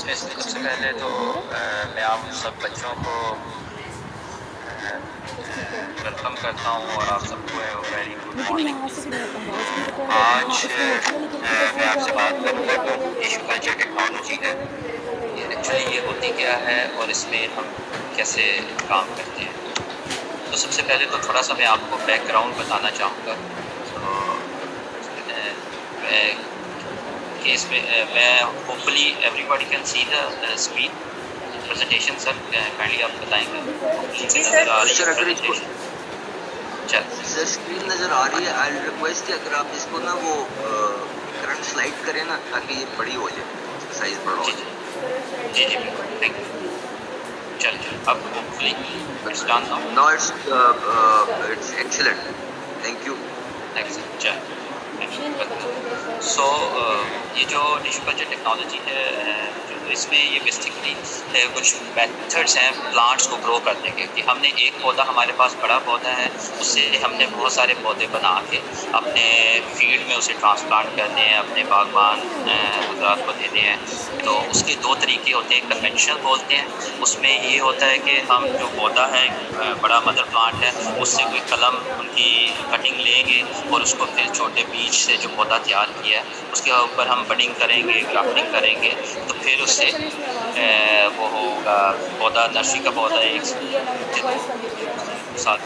इसमें सबसे पहले तो मैं आप सब बच्चों को वेलकम करता हूँ और आप सबको वेरी गुड मॉर्निंग। आज मैं आपसे बात करूँगा जो टिश्यू कल्चर टेक्नोलॉजी है, ये होती क्या है और इसमें हम कैसे काम करते हैं। तो सबसे पहले तो थोड़ा सा मैं आपको बैकग्राउंड बताना चाहूँगा। तो इसमें मैं hopefully everybody can see the screen presentation. Sir kindly आप बताएंगे। जी सर, सर स्क्रीन नज़र आ रही है। आई रिक्वेस्ट कि अगर आप इसको ना वो करंट स्लाइड करें ना, ताकि ये बड़ी हो जाए, साइज बड़ा हो जाए। जी जी बिल्कुल, थैंक यू। चल अब hopefully it's done now it's excellent, thank you. चल सो ये जो टिश्यू कल्चर टेक्नोलॉजी है, जो इसमें ये बेसिकली कुछ मेथड्स हैं प्लांट्स को ग्रो करने के। कि हमने एक पौधा, हमारे पास बड़ा पौधा है, उससे हमने बहुत सारे पौधे बना के अपने फील्ड में उसे ट्रांसप्लांट करने हैं, अपने बागबान हज़रात को देने हैं। तो उसके दो तरीके होते हैं। कन्वेंशनल बोलते हैं, उसमें ये होता है कि हम जो पौधा है, बड़ा मदर प्लांट है, उससे कोई कलम उनकी कटिंग लेंगे और उसको फिर छोटे बीज से जो पौधा तैयार किया है उसके ऊपर हम बडिंग करेंगे, ग्राफ्टिंग करेंगे, तो फिर उससे वो होगा पौधा, नर्सरी का पौधा एक साथ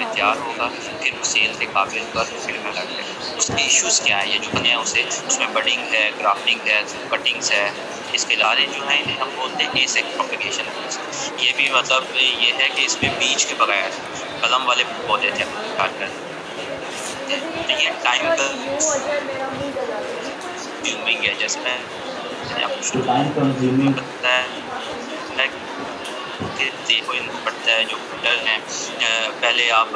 तैयार होगा, फिर वो सेल के काबिल पर फिर में लगते हैं। उसके इश्यूज़ क्या है, ये जो बने हैं उसमें बडिंग है, ग्राफ्टिंग है, कटिंग्स है। इसके अलावा जो है इन्हें हम बोलते हैं एसेक प्रोपेगेशन। ये भी मतलब ये है कि इसमें बीज के बगैर कलम वाले पौधे तैयार कर, तो ये टाइम कंज्यूमिंग है। जैसे मैं आपको टाइम कंज्यूमिंग पता है कि देखो इनको पड़ता है जो कटर हैं, पहले आप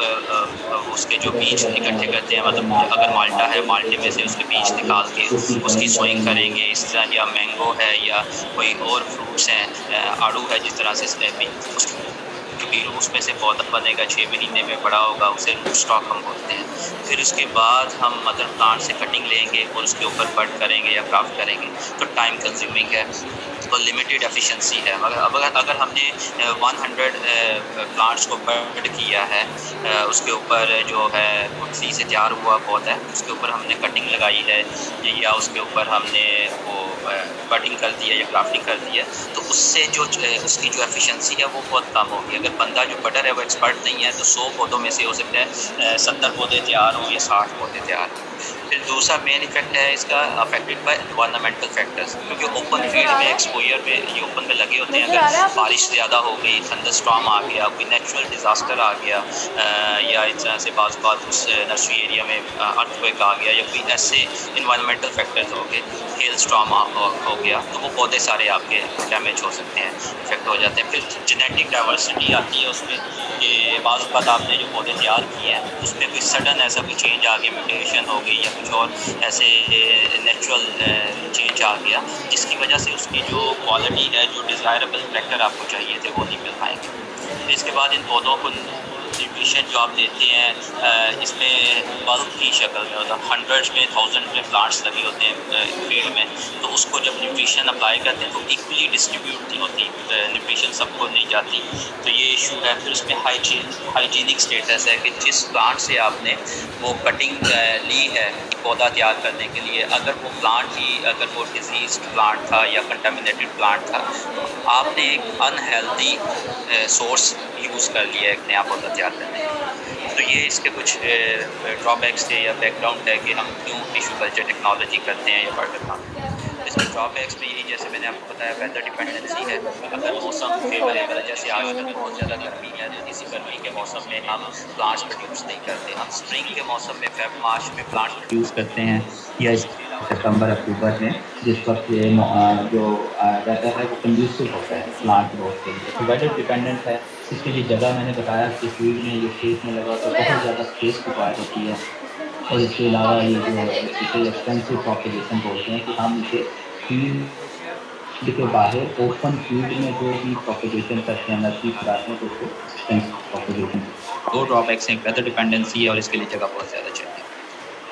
उसके जो बीज इकट्ठे करते हैं, मतलब अगर माल्टा है, माल्टे में से उसके बीज निकाल के उसकी सोइंग करेंगे इस तरह, या मैंगो है या कोई और फ्रूट्स हैं, आड़ू है, जिस तरह से उसमें से पौधा बनेगा, 6 महीने में बड़ा होगा, उसे रूट स्टॉक हम बोलते हैं। फिर उसके बाद हम मदर प्लांट से कटिंग लेंगे और उसके ऊपर बड करेंगे या क्राफ्ट करेंगे। तो टाइम कंज्यूमिंग है और लिमिटेड एफिशिएंसी है। अगर हमने 100 प्लांट्स को बड किया है, उसके ऊपर जो है कुर्सी से तैयार हुआ पौधा है, उसके ऊपर हमने कटिंग लगाई है या उसके ऊपर हमने वो बडिंग कर दिया या क्राफ्टिंग कर दिया, तो उससे जो उसकी जो एफिशिएंसी है वो बहुत कम होगी। अगर बंदा जो बडर है वो एक्सपर्ट नहीं है, तो 100 पौधों में से हो सकता है 70 पौधे तैयार हों या 60 पौधे तैयार हों। फिर दूसरा मेन इफेक्ट है इसका अफेक्टेड बाय एनवायरमेंटल फैक्टर्स, क्योंकि ओपन फील्ड में, एक्सपोजर में, ये ओपन में लगे होते हैं। अगर बारिश ज़्यादा हो गई, थंडरस्टॉर्म आ गया, कोई नेचुरल डिज़ास्टर आ गया, या इस तरह से बाज़ बात उस नर्सरी एरिया में अर्थक्वेक आ गया, या कोई ऐसे इन्वायरमेंटल फैक्टर्स हो गए, हेल स्टॉर्म हो गया, तो वो पौधे सारे आपके डैमेज हो सकते हैं, इफेक्ट हो जाते हैं। फिर जेनेटिक डाइवर्सिटी आती है उसमें, कि बाज़ बात आपने जो पौधे तैयार किए हैं उसमें कोई सडन ऐसा कोई चेंज आ गया, म्यूटेशन हो गई या कुछ और ऐसे नेचुरल चेंज आ गया, जिसकी वजह से उसकी जो क्वालिटी है, जो डिज़ायरेबल फैक्टर आपको चाहिए थे, वो नहीं मिल पाएंगे। इसके बाद इन पौधों को न्यूट्रिशन जो आप देते हैं, इसमें बल्क की शक्ल में, मतलब हंड्रेड्स में, 1000 में प्लांट्स लगे होते हैं फील्ड में, तो उसको जब न्यूट्रिशन अप्लाई करते हैं तो इक्वली डिस्ट्रीब्यूट नहीं होती, न्यूट्रिशन सबको नहीं जाती, तो ये इशू है। फिर उसमें हाइजीनिक स्टेटस है कि जिस प्लांट से आपने वो कटिंग ली है पौधा तैयार करने के लिए, अगर वो प्लांट ही, अगर वो डिजीज प्लांट था या कंटामिनेटेड प्लांट था, तो आपने एक अनहेल्दी सोर्स यूज़ कर लिया एक नया पौधा तैयार करने के। तो ये इसके कुछ ड्रॉबैक्स थे या बैकग्राउंड है कि हम क्यों टिश्यू कल्चर टेक्नोलॉजी करते हैं या बढ़ करना। इसके ड्रॉबैक्स में यही, जैसे मैंने आपको बताया, वेदर डिपेंडेंसी है। अगर मौसम फेवरेबल है, जैसे आज अगर बहुत ज़्यादा गर्मी है, तो इसी गर्मी के मौसम में हम प्लांट्स प्रोड्यूस नहीं करते। हम स्प्रिंग के मौसम में, फेब मार्च में प्लांट प्रोड्यूस करते हैं, या सितंबर अक्टूबर में, जिस वक्त ये जो वेदर है वो कंड्यूसिव होता है प्लांट ग्रोथ के लिए। तो वेदर डिपेंडेंट है। इसके लिए जगह मैंने बताया कि फील्ड में, ये खेत में लगा तो बहुत ज़्यादा स्पेस रिक्वायर होती है। और इसके अलावा ये जो इसे एक्सटेंसिव प्रोपेगेशन बोलते हैं, कि हम इसे फील्ड के बाहर ओपन फील्ड में जो भी प्रोपेगेशन करते हैं, नर्सरी कराते हैं, तो उसको एक्सटेंसिव प्रोपेगेशन। दो ड्रॉबैक्स हैं, वेदर डिपेंडेंसी है और इसके लिए जगह बहुत ज़्यादा चाहिए।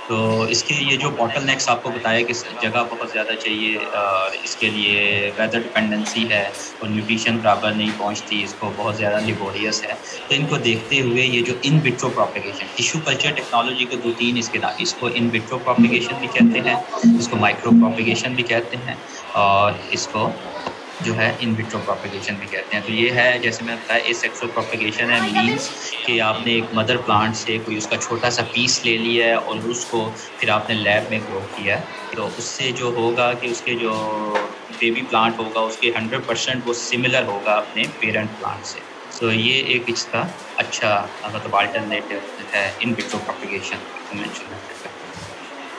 तो इसके ये जो बॉटल नेक्स आपको बताया कि जगह बहुत ज़्यादा चाहिए और इसके लिए वेदर डिपेंडेंसी है और न्यूट्रिशन बराबर नहीं पहुंचती, इसको बहुत ज़्यादा लेबोरियस है। तो इनको देखते हुए ये जो in vitro propagation, tissue culture technology को 2-3 इसके नाम, इसको इन विट्रो प्रोपेगेशन भी कहते हैं, इसको माइक्रो प्रोपेगेशन भी कहते हैं और इसको जो है इन विट्रो प्रोपेगेशन भी कहते हैं। तो ये है, जैसे मैंने बताया, एसेक्सुअल प्रोपेगेशन है, मीन्स कि आपने एक मदर प्लांट से कोई उसका छोटा सा पीस ले लिया है और उसको फिर आपने लैब में ग्रो किया है, तो उससे जो होगा कि उसके जो बेबी प्लांट होगा उसके 100% वो सिमिलर होगा अपने पेरेंट प्लांट से। तो ये एक इसका अच्छा मतलब अल्टरनेटिव है in vitro propagation conventional method का।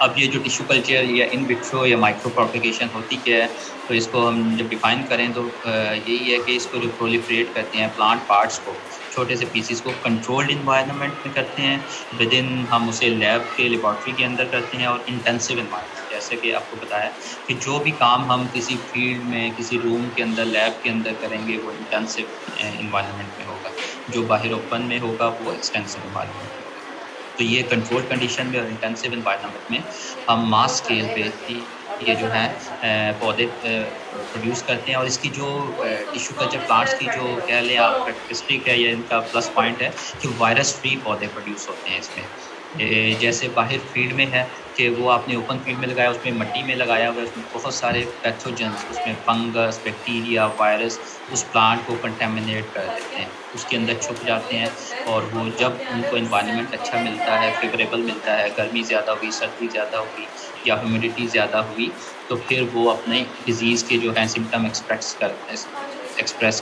अब ये जो टिश्यू कल्चर या इन विट्रो या माइक्रो प्रोपेगेशन होती क्या है, तो इसको हम जब डिफाइन करें तो यही है कि इसको जो प्रोलिफरेट करते हैं प्लांट पार्ट्स को, छोटे से पीसीस को कंट्रोल्ड इन्वायरमेंट में करते हैं, विद इन हम उसे लैब के लेबॉर्ट्री के अंदर करते हैं, और इंटेंसिव इन्वायरमेंट, जैसे कि आपको बताया कि जो भी काम हम किसी फील्ड में किसी रूम के अंदर लैब के अंदर करेंगे वो इंटेंसिव इन्वायरमेंट में होगा, जो बाहर ओपन में होगा वो एक्सटेंसिव इन्वायरमेंट में होगा। तो ये कंट्रोल कंडीशन में और इंटेंसिव इन्वायरमेंट में हम मास स्केल पे ये जो है पौधे प्रोड्यूस करते हैं। और इसकी जो टिश्यू कल्चर प्लांट्स की जो कह लें आप कैरेक्टरिस्टिक है या इनका प्लस पॉइंट है कि वायरस फ्री पौधे प्रोड्यूस होते हैं इसमें। जैसे बाहर फील्ड में है कि वो आपने ओपन फील्ड में लगाया, उसमें मिट्टी में लगाया हुआ है, उसमें बहुत सारे पैथोजेंस, उसमें फंगस, बैक्टीरिया, वायरस उस प्लांट को कंटेमिनेट कर देते हैं, उसके अंदर छुप जाते हैं। और वो जब उनको इन्वायरमेंट अच्छा मिलता है, फेवरेबल मिलता है, गर्मी ज़्यादा हुई, सर्दी ज़्यादा हुई या ह्यूमिडिटी ज़्यादा हुई, तो फिर वो अपने डिज़ीज़ के जो है सिम्टम एक्सप्रेस कर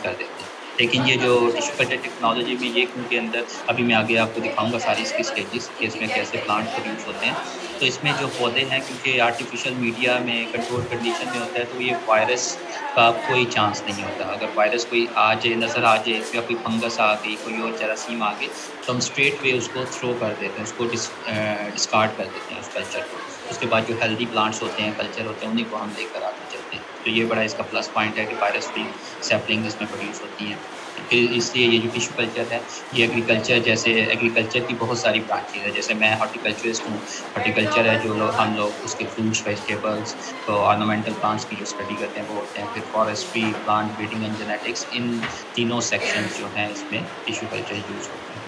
देते हैं। लेकिन ये जो टिश्यू कल्चर टेक्नोलॉजी में ये उनके अंदर, अभी मैं आगे आपको दिखाऊंगा सारी इसकी स्टेजेस कि इसमें कैसे प्लांट प्रोड्यूस होते हैं। तो इसमें जो पौधे हैं, क्योंकि आर्टिफिशियल मीडिया में कंट्रोल कंडीशन में होता है, तो ये वायरस का कोई चांस नहीं होता। अगर वायरस कोई आ जाए, नज़र आ जाए या कोई फंगस आ गई, कोई और जरासीम आ गई, तो हम स्ट्रेट वे उसको थ्रो कर देते हैं, उसको डिस्कार्ड कर देते हैं उस कल्चर को। उसके बाद जो हेल्दी प्लांट्स होते हैं, कल्चर होते हैं, उन्हीं को हम लेकर आते चलते हैं। तो ये बड़ा इसका प्लस पॉइंट है कि वायरस फ्री सैपलिंग इसमें प्रोड्यूस होती हैं। फिर इसलिए ये जो टिश्यू कल्चर है, ये एग्रीकल्चर, जैसे एग्रीकल्चर की बहुत सारी ब्रांचेज है। जैसे मैं हॉर्टिकल्चरिस्ट हूँ, हॉर्टिकल्चर है जो लोग हम लोग उसके फ्रूट्स, वेजिटेबल्स, तो ऑर्नामेंटल प्लांट्स की जो स्टडी करते हैं वो होते हैं। फिर forestry, plant breeding and genetics, इन तीनों सेक्शंस जो हैं इसमें टिश्यू कल्चर यूज़ होते हैं।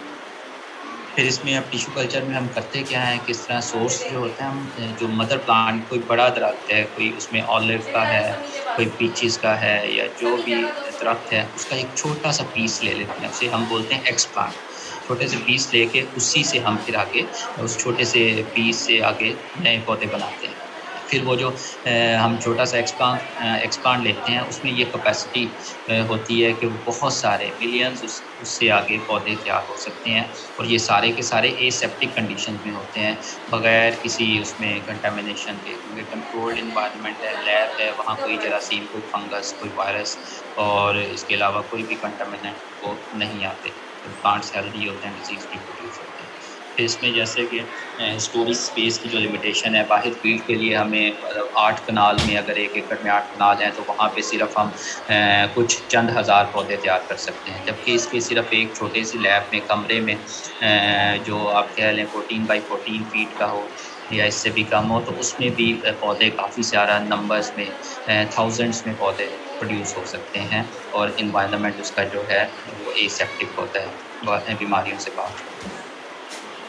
फिर इसमें अब टिश्यू कल्चर में हम करते क्या हैं, किस तरह सोर्स जो होता है, हम जो मदर प्लांट, कोई बड़ा दरख्त है, कोई उसमें ऑलिव का है, कोई पीचेस का है, या जो भी दरख्त है उसका एक छोटा सा पीस ले लेते हैं, उसे हम बोलते हैं एक्स प्लांट। छोटे से पीस लेके उसी से हम फिर आगे उस छोटे से पीस से आगे नए पौधे बनाते हैं। फिर वो जो हम छोटा सा एक्सप्लांट लेते हैं, उसमें ये कैपेसिटी होती है कि वो बहुत सारे मिलियंस उससे आगे पौधे तैयार हो सकते हैं। और ये सारे के सारे एसेप्टिक कंडीशन में होते हैं, बगैर किसी उसमें कंटामिनेशन के, क्योंकि कंट्रोल्ड इन्वायरमेंट है, लैब है, वहाँ कोई जरासीम, कोई फंगस, कोई वायरस और इसके अलावा कोई भी कंटामिनेंट वो नहीं आते। तो प्लांट्स हेल्दी होते हैं, डिजीज़ भी प्रोड्यूस होते हैं। फिर इसमें जैसे कि स्टोरेज स्पेस की जो लिमिटेशन है, बाहर फील्ड के लिए हमें 8 कनाल में, अगर 1 एकड़ में 8 कनाल हैं, तो वहाँ पे सिर्फ हम कुछ चंद हज़ार पौधे तैयार कर सकते हैं। जबकि इसके सिर्फ एक छोटे सी लैब में, कमरे में जो आप कह लें 14 बाई 14 फीट का हो या इससे भी कम हो, तो उसमें भी पौधे काफ़ी सारा नंबर्स में, थाउजेंड्स में पौधे प्रोड्यूस हो सकते हैं। और इन्वायरमेंट उसका जो है वो एसेप्टिक होता है, बीमारियों से पार।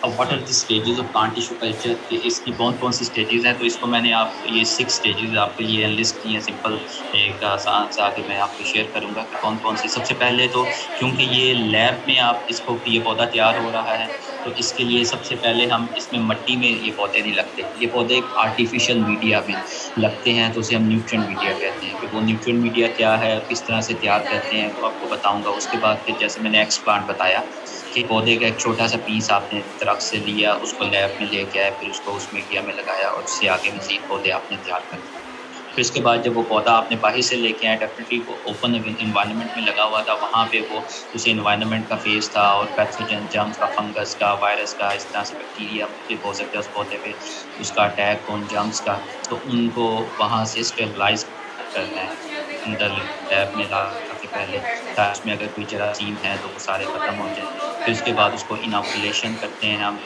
अब what are the stages of plant tissue culture, कि इसकी कौन सी स्टेजेस हैं, तो इसको मैंने आप ये 6 स्टेजेस आपको ये लिस्ट की हैं, सिंपल एक आसान सा आगे मैं आपको शेयर करूँगा कि कौन सी। सबसे पहले तो क्योंकि ये लैब में आप इसको ये पौधा तैयार हो रहा है, तो इसके लिए सबसे पहले हम इसमें मिट्टी में ये पौधे नहीं लगते, ये पौधे एक आर्टिफिशियल मीडिया में लगते हैं, तो उसे हम न्यूट्रिएंट मीडिया कहते हैं। कि वो न्यूट्रिएंट मीडिया क्या है, किस तरह से तैयार करते हैं, तो आपको बताऊँगा। उसके बाद फिर जैसे मैंने एक्स प्लांट बताया कि पौधे का एक छोटा सा पीस आपने दरख्त से लिया, उसको लैब में लेके आए, फिर उसको उस मीडिया में लगाया और उससे आगे मज़ीद पौधे आपने तैयार कर दिए। फिर इसके बाद जब वो पौधा आपने बाहर से लेके आए, डेफिनेटली वो ओपन इन्वायरमेंट में लगा हुआ था, वहाँ पे वो उस इन्वायरमेंट का फेस था और पैथोजन, जर्म्स का, फंगस का, वायरस का, इस तरह से बैक्टीरिया मुख्तलिफ हो सकता है उस पौधे पे, उसका अटैक उन जर्म्स का, तो उनको वहाँ से स्टेबलाइज करना है अंदर लैब में ला के पहले, ताकि उसमें अगर कोई जरासीम है तो वो सारे ख़त्म हो जाए। फिर उसके बाद उसको इनोकुलेशन करते हैं हम,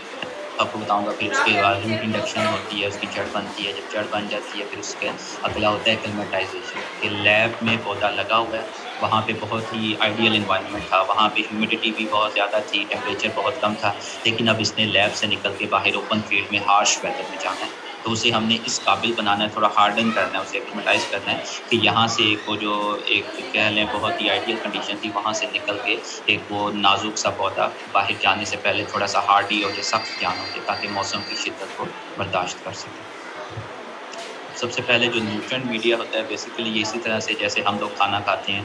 आपको बताऊंगा। फिर उसके बाद रूट इंडक्शन होती है, उसकी जड़ बनती है, जब जड़ बन जाती है फिर उसके अगला होता है एक्लिमेटाइजेशन। कि लैब में पौधा लगा हुआ है, वहाँ पे बहुत ही आइडियल इन्वायरमेंट था, वहाँ पे ह्यूमिडिटी भी बहुत ज़्यादा थी, टेम्परेचर बहुत कम था, लेकिन अब इसने लैब से निकल के बाहर ओपन फील्ड में हार्श वेदर में जाना है, तो उसे हमने इस काबिल बनाना है, थोड़ा हार्डन करना है, उसे एक्लिमेटाइज करना है कि यहाँ से एक वो जो एक कह लें बहुत ही आइडियल कंडीशन थी, वहाँ से निकल के एक वो नाजुक सा पौधा बाहर जाने से पहले थोड़ा सा हार्डी हो जाए, सख्त जान हो जाए, ताकि मौसम की शिद्दत को बर्दाश्त कर सके। सबसे पहले जो न्यूट्रिएंट मीडिया होता है बेसिकली ये इसी तरह से जैसे हम लोग खाना खाते हैं,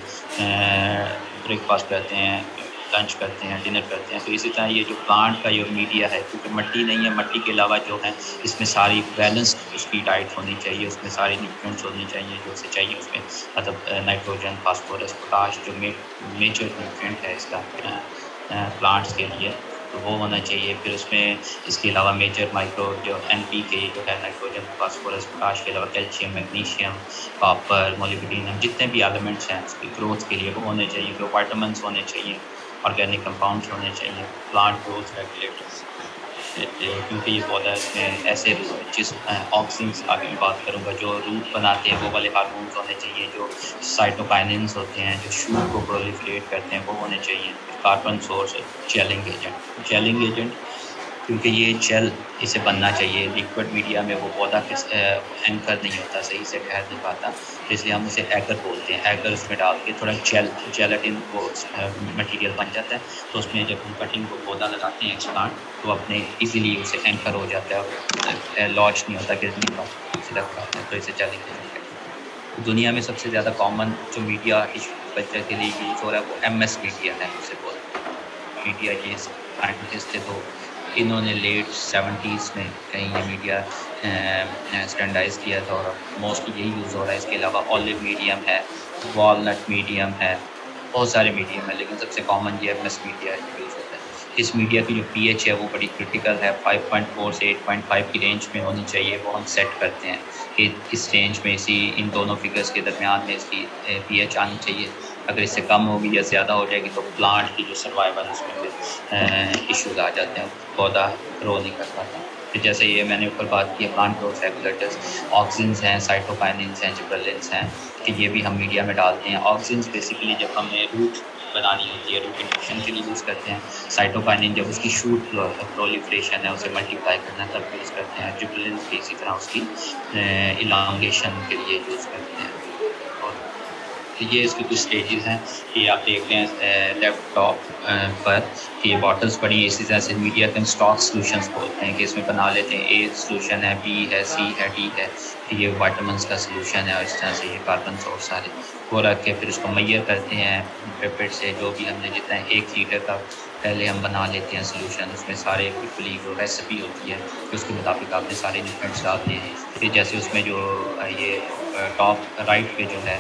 ब्रेकफास्ट करते हैं, लंच करते हैं, डिनर करते हैं, तो इसी तरह ये जो प्लांट का जो मीडिया है, क्योंकि मिट्टी नहीं है, मिट्टी के अलावा जो है इसमें सारी बैलेंस उसकी डाइट होनी चाहिए, उसमें सारे न्यूट्रिएंट्स होने चाहिए जो उसे चाहिए, उसमें मतलब नाइट्रोजन, फास्फोरस, पोटाश जो मेजर न्यूट्रिएंट है इसका प्लांट्स के लिए, तो वो होना चाहिए। फिर उसमें इसके अलावा मेजर माइक्रो जो NPK जो है नाइट्रोजन, फास्फोरस, पोटाश के अलावा कैल्शियम, मैग्नीशियम, कॉपर, मोलिब्डेनम, जितने भी एलिमेंट्स हैं उसकी ग्रोथ के लिए वो होने चाहिए। जो वाइटामिन्स होने चाहिए, ऑर्गेनिक कंपाउंड्स होने चाहिए, प्लांट ग्रोथ रेगुलेटर्स, क्योंकि ये पौधा इसमें ऐसे जिस ऑक्सीन्स आगे मैं बात करूँगा जो रूट बनाते हैं वो वाले हार्मोन्स होने चाहिए, जो साइटोकाइनिन्स होते हैं जो शूट को प्रोलिफरेट करते हैं वो होने चाहिए। कार्बन सोर्स, जेलिंग एजेंट क्योंकि ये जेल इसे बनना चाहिए, लिक्विड मीडिया में वो पौधा एंकर नहीं होता, सही से ठहर नहीं पाता, तो इसलिए हम उसे एगर बोलते हैं। एगर उसमें डाल के थोड़ा जेलेटिन वो मटेरियल बन जाता है, तो उसमें जब हम कटिंग को पौधा लगाते हैं एक्सप्लांट तो अपने इजीली उसे एंकर हो जाता है, लॉन्च नहीं होता, गिर नहीं पाता, इसे लग पाता है, तो इसे जेलिंग कहते हैं। दुनिया में सबसे ज़्यादा कॉमन जो मीडिया एग्रीकल्चर के लिए यूज़ हो रहा है वो MS मीडिया है, उसे बोलते हैं। मीडिया ये साइंटिस्ट थे तो इन्होंने लेट 70s में कहीं ये मीडिया स्टैंडर्डाइज किया था और मोस्टली यही यूज़ हो रहा है। इसके अलावा ऑलिव मीडियम है, वॉलनट मीडियम है, बहुत सारे मीडियम है, लेकिन सबसे कॉमन ये MS मीडिया यूज़ होता है। इस मीडिया की जो pH है वो बड़ी क्रिटिकल है, 5.4 से 8.5 की रेंज में होनी चाहिए, वो हम सेट करते हैं कि इस रेंज में इन दोनों फिगर्स के दरमियान में इसकी pH आनी चाहिए। अगर इससे कम होगी या ज़्यादा हो जाएगी तो प्लांट की जो सर्वाइवल उसमें फिर इशूज़ आ जाते हैं, पौधा ग्रो नहीं कर पाता। फिर जैसे ये मैंने ऊपर बात की है प्लांट ग्रोथ रेगुलेटर्स, ऑक्सिन्स हैं, साइटोकाइनिन्स हैं, जिबरेलिन्स हैं, कि ये भी हम मीडिया में डालते हैं। ऑक्सिन्स बेसिकली जब हमें रूट बनानी होती है, रूट इंडक्शन के लिए यूज़ करते हैं। साइटोकाइनिन जब उसकी शूट प्रोलिफरेशन है, उसे मल्टीप्लाई करना तब यूज़ करते हैं। जिबरेलिन्स भी इसी तरह उसकी इलांगेशन के लिए यूज़ करते हैं। ये इसके कुछ स्टेजेस हैं कि आप देख रहे हैं लेफ्ट टॉप पर कि ये बॉटल्स पड़ी है। इसी तरह से मीडिया के स्टॉक सोल्यूशंस बोलते हैं कि इसमें बना लेते हैं, A सोल्यूशन है, B है, C है, D है, कि ये वाइटामिन्स का सोल्यूशन है, और इस तरह से ये कार्बन सोर्स सारे वो रख के फिर उसको मैयर करते हैं पिपेट से। जो भी हमने जितना 1 लीटर का पहले हम बना लेते हैं सोल्यूशन, उसमें सारे इक्वली जो रेसिपी होती है कि उसके मुताबिक आपने सारे न्यूट्रिएंट्स डालते हैं। फिर जैसे उसमें जो ये टॉप राइट पे जो है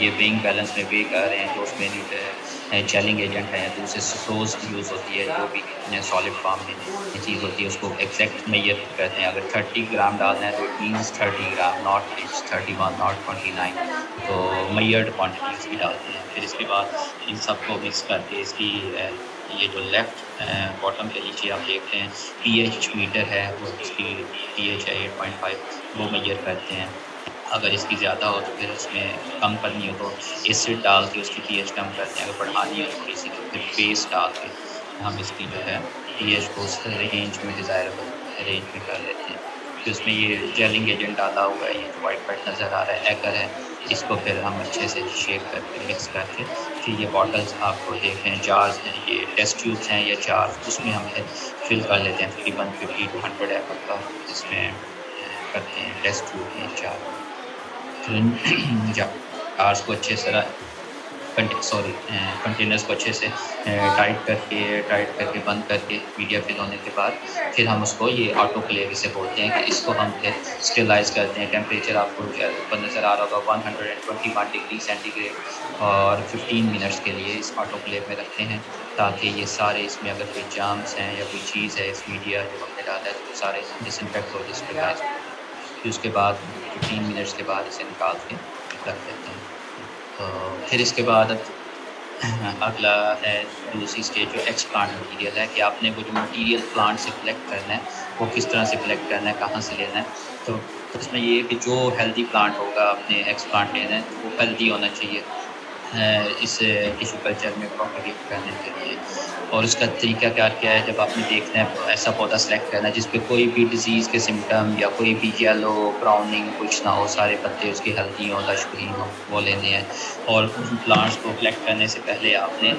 ये वेइंग बैलेंस में वे कर रहे हैं, जो उसमें जेलिंग एजेंट है, दूसरे सोर्स की यूज़ होती है, जो भी सॉलिड फॉर्म में ये चीज़ होती है उसको एग्जैक्ट मेजर करते हैं। अगर 30 ग्राम डालना है तो it means 30 gram, not 31, not 29, तो मेजर्ड क्वान्टिटीज़ भी डालते हैं। फिर इसके बाद इन सबको मिक्स करके इसकी ये जो लेफ़्ट बॉटम के नीचे आप देख रहे हैं pH मीटर है, वो इसकी pH है 8.5, वो मेजर करते हैं। अगर इसकी ज़्यादा हो तो फिर उसमें कम करनी हो तो एसिड डाल के उसकी pH कम करते हैं। अगर बढ़ानी हो थोड़ी सी तो फिर बेस डाल के हम इसकी जो है pH को उस रेंज में डिज़ायरेबल रेंज में कर लेते हैं। फिर उसमें ये जेलिंग एजेंट डाला हुआ है, ये वाइट नज़र आ रहा है, एगर है, इसको फिर हम अच्छे से शेक करके मिक्स करके फिर ये बॉटल्स आपको देख रहे हैं जार्स हैं, ये टेस्ट ट्यूब्स हैं या जार्स, उसमें हम फिल कर लेते हैं। तकरीबन 50 to 100 ml का इसमें करते हैं टेस्ट ट्यूब हैं जार। जार्स को अच्छे से कंटेनर्स को अच्छे से टाइट करके बंद करके मीडिया फिल होने के बाद फिर हम उसको ये ऑटोक्लेव इसे बोलते हैं कि इसको हम फिर स्टेलाइज करते हैं। टेम्परेचर आपको ऊपर नज़र आ रहा होगा 121 डिग्री सेंटीग्रेड, और 15 मिनट्स के लिए इस ऑटोक्लेव में रखते हैं ताकि ये सारे इसमें अगर कोई जाम्स हैं या कोई चीज़ है इस मीडिया जो हमने डाला है तो सारे डिसइंफेक्ट हो, स्टेलाइज हो। फिर उसके बाद 15 मिनट्स के बाद इसे निकाल के रख देते हैं। तो फिर इसके बाद अगला है दूसरी स्टेज जो एक्सप्लांट मटीरियल है कि आपने वो जो मटीरियल प्लांट से कलेक्ट करना है वो किस तरह से कलेक्ट करना है, कहाँ से लेना है। तो इसमें ये है कि जो हेल्दी प्लांट होगा आपने एक्सप्लांट लेना है तो वो हेल्दी होना चाहिए इस टिश्यू कल्चर में प्रोपेगेट करने के लिए। और उसका तरीका क्या क्या है, जब आपने देखना है ऐसा पौधा सेलेक्ट करना है जिस पे कोई भी डिजीज़ के सिम्टम या कोई भी येलो ब्राउनिंग कुछ ना हो, सारे पत्ते उसके हेल्दी हो, लश ग्रीन हो, वो लेने हैं। और प्लांट्स को कलेक्ट करने से पहले आपने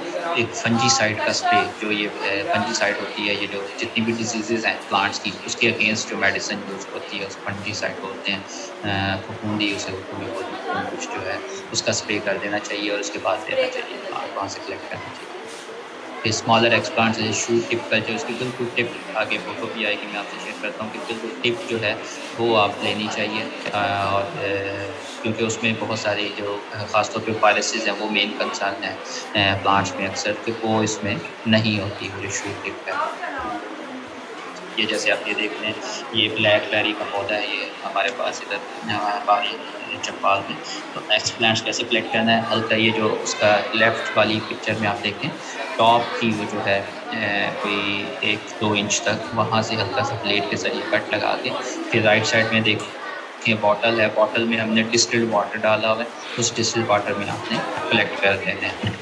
एक फंजीसाइड का स्प्रे, जो ये फंजीसाइड होती है, ये जो जितनी भी डिजीज़ हैं प्लांट्स की उसके अगेंस्ट जो मेडिसिन यूज़ होती है उस फंजीसाइड बोलते हैं, फफूंदी उसे उर्दू में बोलते हैं, कुछ जो है उसका स्प्रे कर देना चाहिए और उसके बाद देना चाहिए प्लांट, वहाँ से कलेक्ट करना चाहिए। फिर स्मॉलर एक्सप्लांट्स है शूट टिप कल्चर, उसकी बिल्कुल टिप, आगे फोटो भी आएगी मैं आपसे शेयर करता हूँ कि बिल्कुल टिप जो है वो आप लेनी चाहिए। और क्योंकि उसमें बहुत सारी जो ख़ासतौर पे वायरसेस हैं वो मेन कंसर्न है प्लांट्स में अक्सर, कि वो इसमें नहीं होती वो जो शूट टिप है। ये जैसे आप ये देख लें, ये ब्लैक बेरी का पौधा है, ये हमारे पास इधर बारी चप्पाल में। तो एक्सप्लांट्स कैसे कलेक्ट करना है, हल्का ये जो उसका लेफ़्ट वाली पिक्चर में आप देखें टॉप की वो जो है कोई 1-2 इंच तक वहाँ से हल्का सा ब्लेड के जरिए कट लगा के, फिर राइट साइड में देखें बॉटल है, बॉटल में हमने डिस्टिल्ड वाटर डाला हुआ है, उस डिस्टिल्ड वाटर में आपने कलेक्ट कर देना है।